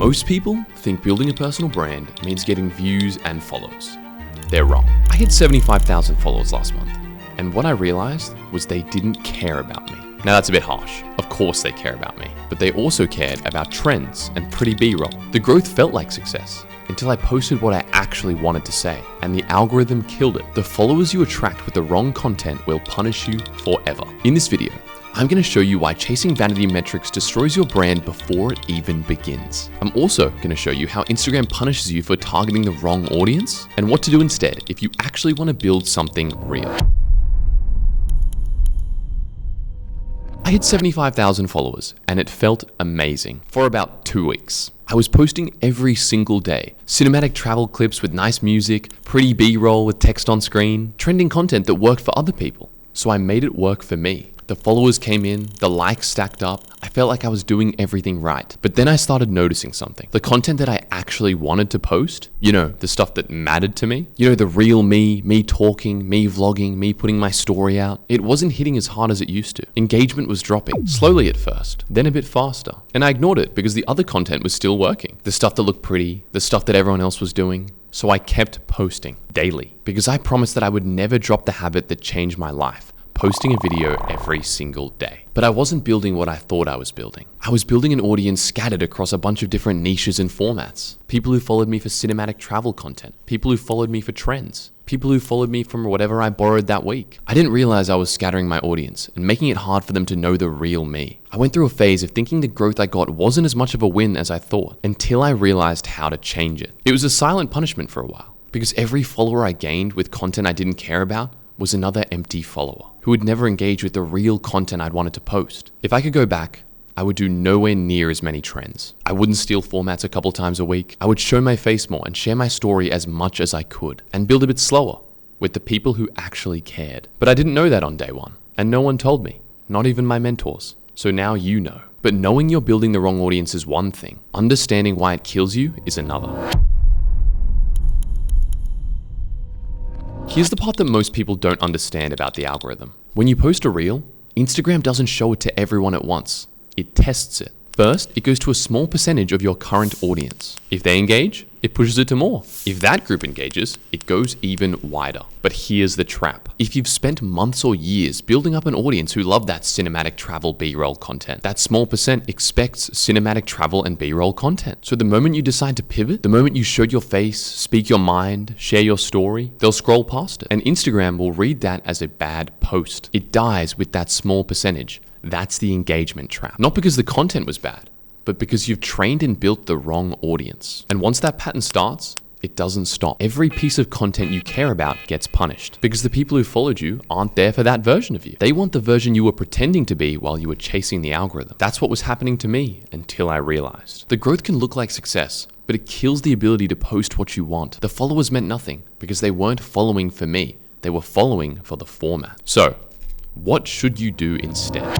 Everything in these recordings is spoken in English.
Most people think building a personal brand means getting views and follows. They're wrong. I hit 75,000 followers last month, and what I realized was they didn't care about me. Now that's a bit harsh. Of course they care about me, but they also cared about trends and pretty B-roll. The growth felt like success until I posted what I actually wanted to say, and the algorithm killed it. The followers you attract with the wrong content will punish you forever. In this video, I'm going to show you why chasing vanity metrics destroys your brand before it even begins. I'm also going to show you how Instagram punishes you for targeting the wrong audience and what to do instead if you actually want to build something real. I hit 75,000 followers and it felt amazing for about 2 weeks. I was posting every single day, cinematic travel clips with nice music, pretty B-roll with text on screen, trending content that worked for other people. So I made it work for me. The followers came in, the likes stacked up, I felt like I was doing everything right. But then I started noticing something. The content that I actually wanted to post, the stuff that mattered to me, the real me talking, me vlogging, me putting my story out, it wasn't hitting as hard as it used to. Engagement was dropping, slowly at first, then a bit faster. And I ignored it because the other content was still working. The stuff that looked pretty, the stuff that everyone else was doing. So I kept posting daily because I promised that I would never drop the habit that changed my life. Posting a video every single day. But I wasn't building what I thought I was building. I was building an audience scattered across a bunch of different niches and formats. People who followed me for cinematic travel content. People who followed me for trends. People who followed me from whatever I borrowed that week. I didn't realize I was scattering my audience and making it hard for them to know the real me. I went through a phase of thinking the growth I got wasn't as much of a win as I thought, until I realized how to change it. It was a silent punishment for a while, because every follower I gained with content I didn't care about was another empty follower who would never engage with the real content I'd wanted to post. If I could go back, I would do nowhere near as many trends. I wouldn't steal formats a couple times a week. I would show my face more and share my story as much as I could and build a bit slower with the people who actually cared. But I didn't know that on day one, and no one told me, not even my mentors. So now you know. But knowing you're building the wrong audience is one thing. Understanding why it kills you is another. Here's the part that most people don't understand about the algorithm. When you post a reel, Instagram doesn't show it to everyone at once. It tests it. First, it goes to a small percentage of your current audience. If they engage, it pushes it to more. If that group engages, it goes even wider. But here's the trap. If you've spent months or years building up an audience who love that cinematic travel B-roll content, that small percent expects cinematic travel and B-roll content. So the moment you decide to pivot, the moment you show your face, speak your mind, share your story, they'll scroll past it. And Instagram will read that as a bad post. It dies with that small percentage. That's the engagement trap. Not because the content was bad, but because you've trained and built the wrong audience. And once that pattern starts, it doesn't stop. Every piece of content you care about gets punished because the people who followed you aren't there for that version of you. They want the version you were pretending to be while you were chasing the algorithm. That's what was happening to me until I realized. The growth can look like success, but it kills the ability to post what you want. The followers meant nothing because they weren't following for me. They were following for the format. So, what should you do instead?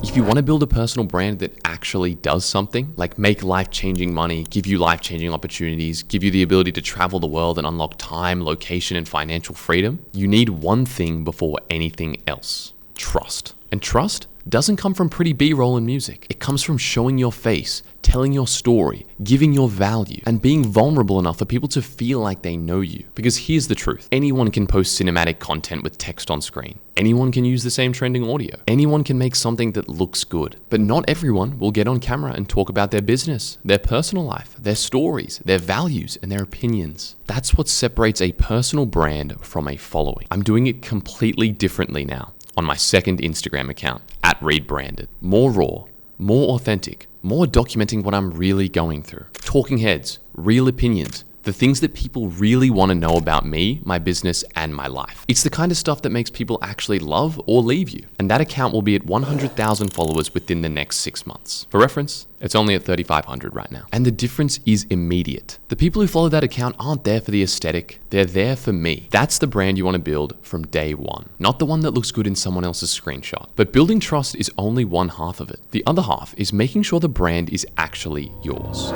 If you want to build a personal brand that actually does something, like make life-changing money, give you life-changing opportunities, give you the ability to travel the world and unlock time, location, and financial freedom, you need one thing before anything else: trust. And trust doesn't come from pretty B-roll and music. It comes from showing your face, telling your story, giving your value, and being vulnerable enough for people to feel like they know you. Because here's the truth. Anyone can post cinematic content with text on screen. Anyone can use the same trending audio. Anyone can make something that looks good. But not everyone will get on camera and talk about their business, their personal life, their stories, their values, and their opinions. That's what separates a personal brand from a following. I'm doing it completely differently now on my second Instagram account, @ReadBranded. More raw, more authentic, more documenting what I'm really going through. Talking heads, real opinions, the things that people really want to know about me, my business, and my life. It's the kind of stuff that makes people actually love or leave you. And that account will be at 100,000 followers within the next 6 months. For reference, it's only at 3,500 right now. And the difference is immediate. The people who follow that account aren't there for the aesthetic. They're there for me. That's the brand you want to build from day one. Not the one that looks good in someone else's screenshot. But building trust is only one half of it. The other half is making sure the brand is actually yours.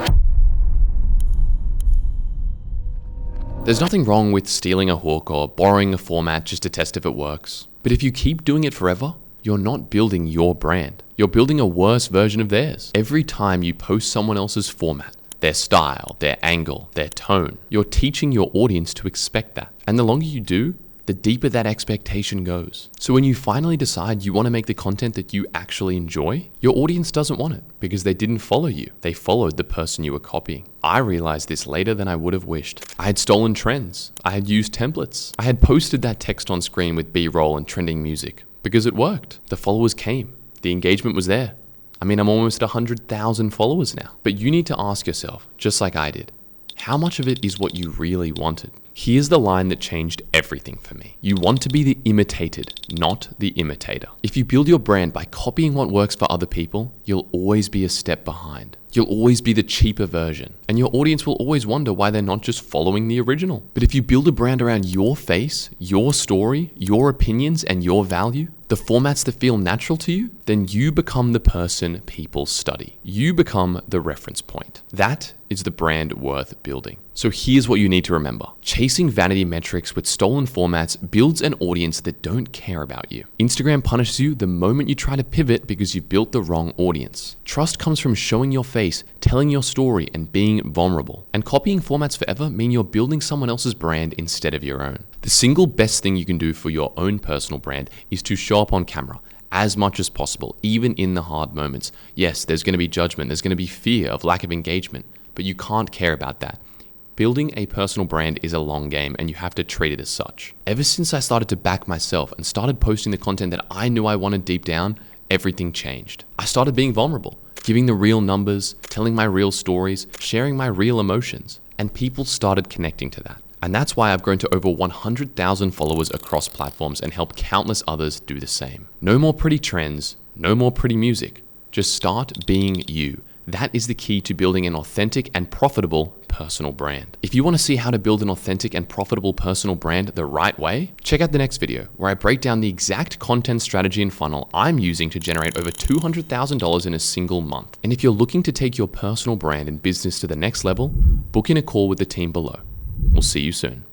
There's nothing wrong with stealing a hook or borrowing a format just to test if it works. But if you keep doing it forever, you're not building your brand. You're building a worse version of theirs. Every time you post someone else's format, their style, their angle, their tone, you're teaching your audience to expect that. And the longer you do, the deeper that expectation goes. So when you finally decide you want to make the content that you actually enjoy, your audience doesn't want it because they didn't follow you. They followed the person you were copying. I realized this later than I would have wished. I had stolen trends. I had used templates. I had posted that text on screen with B-roll and trending music because it worked. The followers came. The engagement was there. I mean, I'm almost 100,000 followers now. But you need to ask yourself, just like I did, how much of it is what you really wanted? Here's the line that changed everything for me. You want to be the imitated, not the imitator. If you build your brand by copying what works for other people, you'll always be a step behind. You'll always be the cheaper version. And your audience will always wonder why they're not just following the original. But if you build a brand around your face, your story, your opinions, and your value, the formats that feel natural to you, then you become the person people study. You become the reference point. That is the brand worth building. So here's what you need to remember. Chasing vanity metrics with stolen formats builds an audience that don't care about you. Instagram punishes you the moment you try to pivot because you built the wrong audience. Trust comes from showing your face, telling your story, and being vulnerable. And copying formats forever mean you're building someone else's brand instead of your own. The single best thing you can do for your own personal brand is to show up on camera as much as possible, even in the hard moments. Yes, there's going to be judgment, there's going to be fear of lack of engagement, but you can't care about that. Building a personal brand is a long game and you have to treat it as such. Ever since I started to back myself and started posting the content that I knew I wanted deep down, everything changed. I started being vulnerable, giving the real numbers, telling my real stories, sharing my real emotions, and people started connecting to that. And that's why I've grown to over 100,000 followers across platforms and helped countless others do the same. No more pretty trends, no more pretty music. Just start being you. That is the key to building an authentic and profitable personal brand. If you want to see how to build an authentic and profitable personal brand the right way, check out the next video where I break down the exact content strategy and funnel I'm using to generate over $200,000 in a single month. And if you're looking to take your personal brand and business to the next level, book in a call with the team below. We'll see you soon.